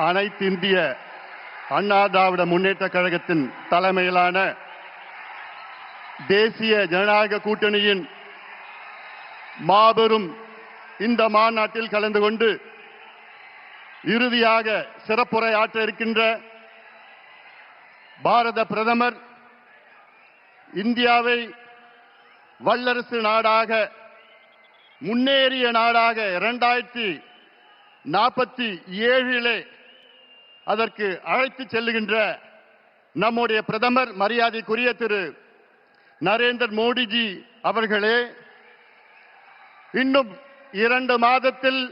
அனைத்து இந்திய அண்ணா திராவிட முன்னேற்ற கழகத்தின் தலைமையிலான தேசிய ஜனநாயக கூட்டணியின் மாபெரும் இந்த மாநாட்டில் கலந்து கொண்டு இறுதியாக சிறப்புரை ஆற்ற இருக்கின்ற பாரத பிரதமர் இந்தியாவை வல்லரசு நாடாக முன்னேறிய நாடாக 2047 அதற்கு அழைத்து செல்லுகின்ற நம்முடைய பிரதமர் மரியாதைக்குரிய திரு நரேந்திர மோடிஜி அவர்களே, இன்னும் 2 மாதத்தில்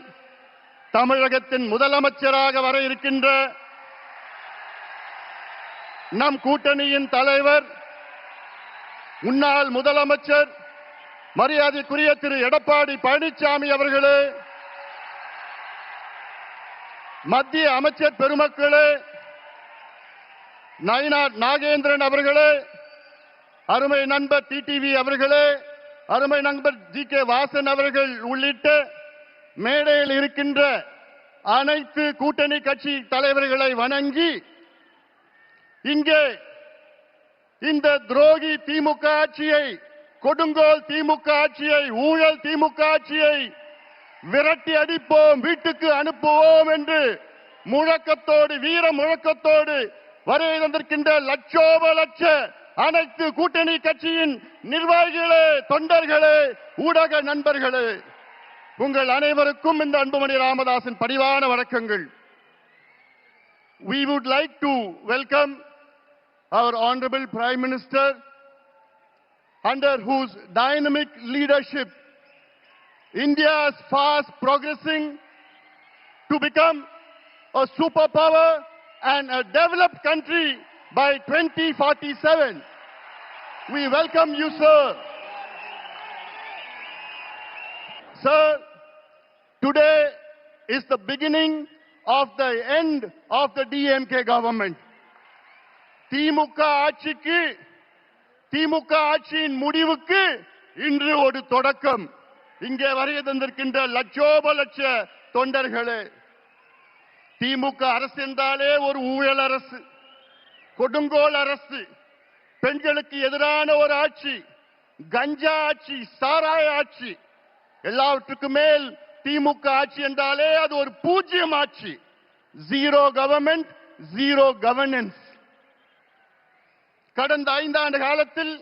தமிழகத்தின் முதலமைச்சராக வர இருக்கின்ற நம் கூட்டணியின் தலைவர் முன்னாள் முதலமைச்சர் மரியாதைக்குரிய திரு எடப்பாடி பழனிசாமி அவர்களே, மத்திய அமைச்சர் பெருமக்களே, நயினார் நாகேந்திரன் அவர்களே, அருமை நண்பர் டிடிவி அவர்களே, அருமை நண்பர் ஜி கே வாசன் அவர்கள் உள்ளிட்ட மேடையில் இருக்கின்ற அனைத்து கூட்டணி கட்சி தலைவர்களை வணங்கி, இங்கே இந்த துரோகி திமுக ஆட்சியை, கொடுங்கோல் திமுக ஆட்சியை, ஊழல் திமுக ஆட்சியை விரட்டி அடிப்போம், வீட்டுக்கு அனுப்புவோம் என்று முழக்கத்தோடு, வீர முழக்கத்தோடு வருகை தந்திருக்கின்ற லட்சோப லட்ச அனைத்து கூட்டணி கட்சியின் நிர்வாகிகளே, தொண்டர்களே, ஊடக நண்பர்களே, உங்கள் அனைவருக்கும் இந்த அன்புமணி ராமதாஸின் பணிவான வணக்கங்கள். We would like to welcome our Honorable Prime Minister, under whose dynamic leadership India is fast progressing to become a superpower and a developed country by 2047. We welcome you, sir. Sir, today is the beginning of the end of the DMK government. திமுக ஆட்சியின் முடிவுக்கு இன்று ஒரு தொடக்கம். இங்கே வருகை தந்திருக்கின்ற லட்சோப லட்ச தொண்டர்களே, திமுக அரசு என்றாலே ஒரு ஊழல் அரசு, கொடுங்கோல் அரசு, பெண்களுக்கு எதிரான ஒரு ஆட்சி, கஞ்சா ஆட்சி, சாராய ஆட்சி, எல்லாவற்றுக்கும் மேல் திமுக ஆட்சி என்றாலே அது ஒரு பூஜ்யம் ஆட்சி. Zero government, zero governance. கடந்த 5 ஆண்டு காலத்தில்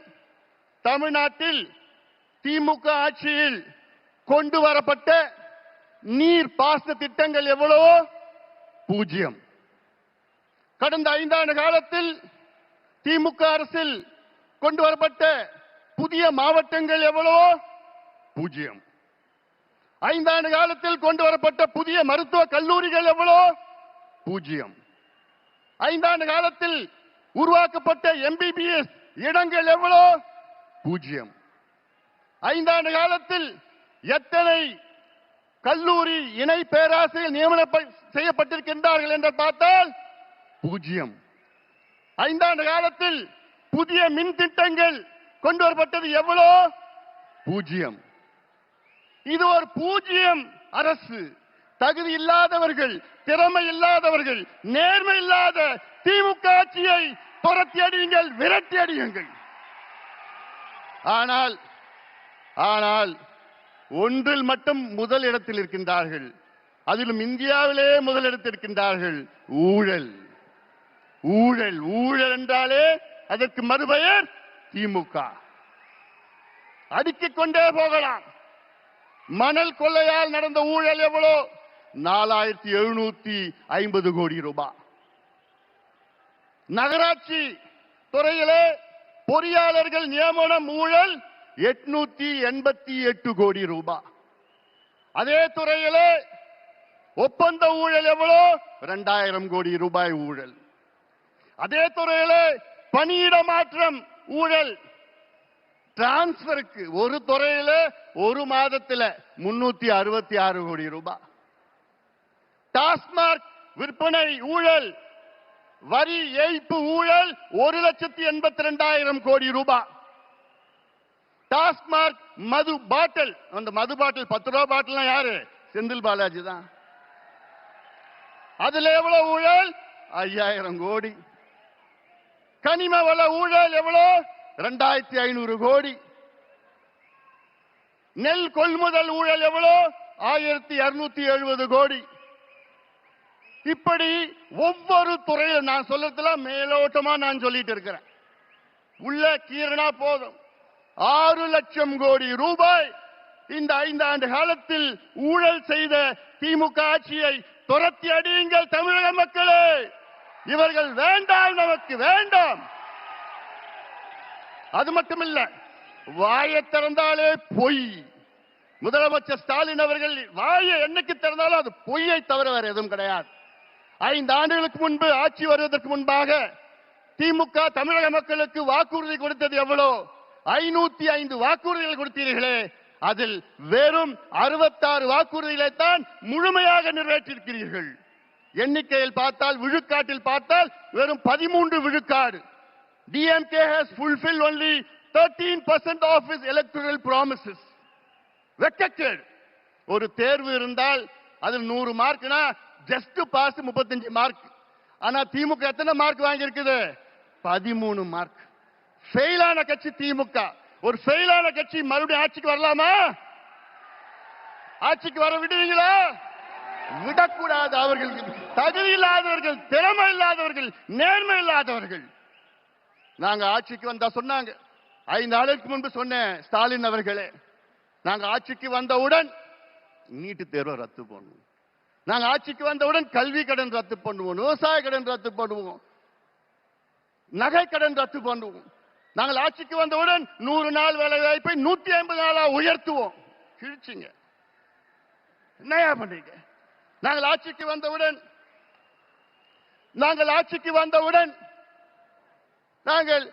தமிழ்நாட்டில் திமுக ஆட்சியில் கொண்டு வரப்பட்ட நீர் பாசன திட்டங்கள் எவ்வளவோ பூஜ்யம். கடந்த 5 ஆண்டு காலத்தில் திமுக அரசில் கொண்டு வரப்பட்ட புதிய மாவட்டங்கள் எவ்வளவோ பூஜ்யம். 5 ஆண்டு காலத்தில் கொண்டு வரப்பட்ட புதிய மருத்துவ கல்லூரிகள் எவ்வளவோ பூஜ்யம். 5 ஆண்டு காலத்தில் உருவாக்கப்பட்ட MBBS இடங்கள் எவ்வளோ பூஜ்யம். 5 ஆண்டு காலத்தில் எத்தனை கல்லூரி இணை பேராசிரியர் நியமனம் செய்யப்பட்டிருக்கின்றார்கள் என்று பார்த்தால் பூஜ்யம். 5 ஆண்டு காலத்தில் புதிய மின் திட்டங்கள் கொண்டு வரப்பட்டது எவ்வளோ பூஜ்யம். இது ஒரு பூஜ்யம் அரசு. தகுதி இல்லாதவர்கள், திறமை இல்லாதவர்கள், நேர்மை இல்லாத திமுக ஆட்சியை துரத்தி அடியுங்கள், விரட்டி அடியுங்கள். ஆனால் ஒன்றில் மட்டும் முதல் இடத்தில் இருக்கின்றார்கள், அதிலும் இந்தியாவிலே முதலிடத்தில் இருக்கின்றார்கள். ஊழல். ஊழல் ஊழல் என்றாலே அதற்கு மறுபெயர் திமுக. அடுக்கிக் கொண்டே போகலாம். மணல் கொள்ளையால் நடந்த ஊழல் எவ்வளோ? 4750 கோடி ரூபாய். நகராட்சி துறையிலே பொறியாளர்கள் நியமனம் ஊழல் 888 கோடி ரூபாய். அதே துறையிலே ஒப்பந்த ஊழல் எவ்வளோ? 2000 கோடி ரூபாய் ஊழல். அதே துறையிலே பணியிட மாற்றம் ஊழல், டிரான்ஸ்பருக்கு ஒரு துறையிலே ஒரு மாதத்தில் 366 கோடி ரூபாய். டாஸ்மாக் விற்பனை ஊழல், வரி ஏய்ப்பு ஊழல் 1,82,000 கோடி ரூபாய். டாஸ்மாக் மது பாட்டில், அந்த மது பாட்டில் 10 ரூபாய் பாட்டில் யாரு? செந்தில் பாலாஜி தான். அதுல எவ்வளவு ஊழல்? 5000 கோடி. கனிம வள ஊழல் எவ்வளவு? 2500 கோடி. நெல் கொள்முதல் ஊழல் எவ்வளவு? 1270 கோடி. இப்படி ஒவ்வொரு துறையிலும் நான் சொல்றதுல மேலோட்டமா நான் சொல்லிட்டு இருக்கிறேன். உள்ள கீரனா போதும் 6 லட்சம் கோடி ரூபாய் இந்த 5 ஆண்டு காலத்தில் ஊழல் செய்த திமுக ஆட்சியை துரத்தி அடியுங்கள் தமிழக மக்களே. இவர்கள் வேண்டாம், நமக்கு வேண்டாம். அது மட்டுமில்ல, வாயை திறந்தாலே பொய். முதலமைச்சர் ஸ்டாலின் அவர்கள் வாயை என்னைக்கு திறந்தாலும் அது பொய்யை தவிர வேற எதுவும் கிடையாது. 5 ஆண்டுகளுக்கு முன்பு ஆட்சி வருவதற்கு முன்பாக திமுக தமிழக மக்களுக்கு வாக்குறுதி கொடுத்தது எவ்வளவு? 505 வாக்குறுதிகள் கொடுத்தீர்களே, அதில் வெறும் 66 வாக்குறுதிகளை தான் முழுமையாக நிறைவேற்றியிருக்கிறீர்கள். எண்ணிக்கையில் பார்த்தால், விழுக்காட்டில் பார்த்தால் வெறும் 13 விழுக்காடு. DMK has fulfilled only 13% of its electoral promises. வெட்கக்கேடு. ஒரு தேர்வு இருந்தால் அதில் 100 மார்க்னா ஜஸ்ட் பாஸ் 35 மார்க். ஆனா திமுக எத்தனை மார்க் வாங்கி இருக்குது? 13 மார்க். ஃபெயிலான கட்சி திமுக. ஒரு ஃபெயிலான கட்சி மறுபடியும் ஆட்சிக்கு வரலாமா? ஆட்சிக்கு வர விடுவீங்களா? விடக்கூடாது. அவர்கள் தகுதி இல்லாதவர்கள், திறமை இல்லாதவர்கள், நேர்மை இல்லாதவர்கள். நாங்க ஆட்சிக்கு வந்தா சொன்னாங்க, 5 நாளுக்கு முன்பு சொன்னேன், ஸ்டாலின் அவர்களே, நாங்க ஆட்சிக்கு வந்தவுடன் நீட்டு தேர்வை ரத்து பண்ணுவோம், நாங்க ஆட்சிக்கு வந்தவுடன் கல்வி கடன் ரத்து பண்ணுவோம், விவசாய கடன் ரத்து பண்ணுவோம், நகை கடன் ரத்து பண்ணுவோம், நாங்கள் ஆட்சிக்கு வந்தவுடன் 100 நாள் வேலை வாய்ப்பை 150 நாளா உயர்த்துவோம். கிழிச்சிங்க. என்னையா பண்றீங்க? நாங்கள் ஆட்சிக்கு வந்தவுடன் நாங்கள்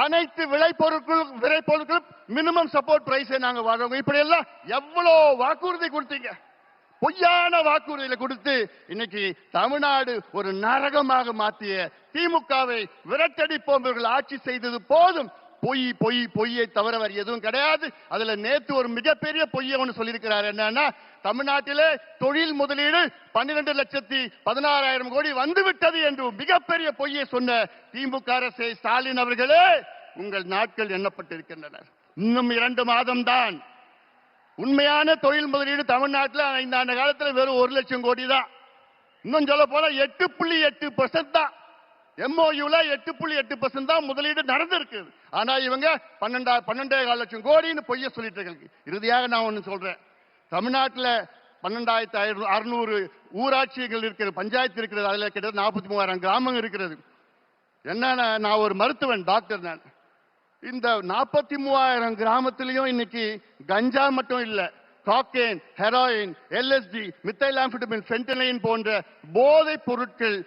அனைத்து விளைபொருட்கள் மினிமம் சப்போர்ட் பிரைஸை நாங்கள் வழங்குவோம். இப்படி எல்லாம் எவ்வளவு வாக்குறுதி கொடுத்தீங்க? பொய்யான வாக்குறுதிகளை கொடுத்து இன்னைக்கு தமிழ்நாடு ஒரு நரகமாக மாற்றிய திமுகவை விரட்டடிப்போம். ஆட்சி செய்தது போதும். பொய் பொய் பொய்யை தவிர வேறு எதுவும் கிடையாது. அதுல நேத்து ஒரு மிகப்பெரிய பொய்யை ஒன்று சொல்லியிருக்கிறார். என்னன்னா, தமிழ்நாட்டிலே தொழில் முதலீடு 12,16,000 கோடி வந்துவிட்டது என்று மிகப்பெரிய பொய்யை சொன்ன திமுக அரசை ஸ்டாலின் அவர்களே, உங்கள் நாட்கள் எண்ணப்பட்டிருக்கின்றன. இன்னும் 2 மாதம் தான். உண்மையான தொழில் முதலீடு தமிழ்நாட்டில் 5 ஆண்டு காலத்தில் வெறும் 1 லட்சம் கோடி தான். இன்னும் சொல்ல போனா 8.8% தான். MOUல 8.8% தான் முதலீடு நடந்திருக்கு. ஆனா இவங்க 12.5 லட்சம் கோடின்னு பொய்ய சொல்லிட்டு இருக்காங்க. இறுதியாக நான் ஒண்ணு சொல்றேன். தமிழ்நாட்டில் 12,600 ஊராட்சிகள் இருக்கிறது, பஞ்சாயத்து இருக்கிறது. அதுல கிட்டத்தட்ட 43,000 கிராமம் இருக்கிறது. என்னன்னா, நான் ஒரு மருத்துவன், டாக்டர். நான் இந்த 43,000 கிராமத்திலையும் இன்னைக்கு கஞ்சா மட்டும் இல்ல, காக்கேன், ஹெராயின், LSD, மித்தைலாம்ஃபெட்டமின், ஃபென்டனைன் போன்ற போதைப் பொருட்கள்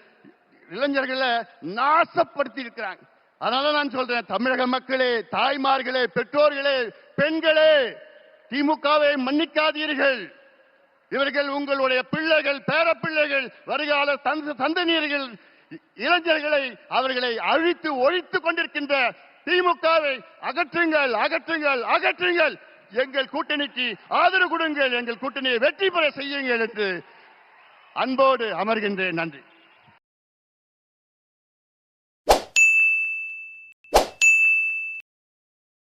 இளைஞர்களை நாசப்படுத்தி இருக்கிறாங்க. அதனால நான் சொல்றேன், தமிழக மக்களே, தாய்மார்களே, பெற்றோர்களே, பெண்களே, திமுகவை மன்னிக்காதீர்கள். இவர்கள் உங்களுடைய பிள்ளைகள், பேரப்பிள்ளைகள், வருகால சந்ததியர்கள், இளைஞர்களை அவர்களை அழித்து ஒழித்துக் கொண்டிருக்கின்ற திமுகவை அகற்றுங்கள், அகற்றுங்கள், அகற்றுங்கள். எங்கள் கூட்டணிக்கு ஆதரவு கொடுங்கள், எங்கள் கூட்டணியை வெற்றி பெற செய்யுங்கள் என்று அன்போடு அமர்கின்றேன். நன்றி.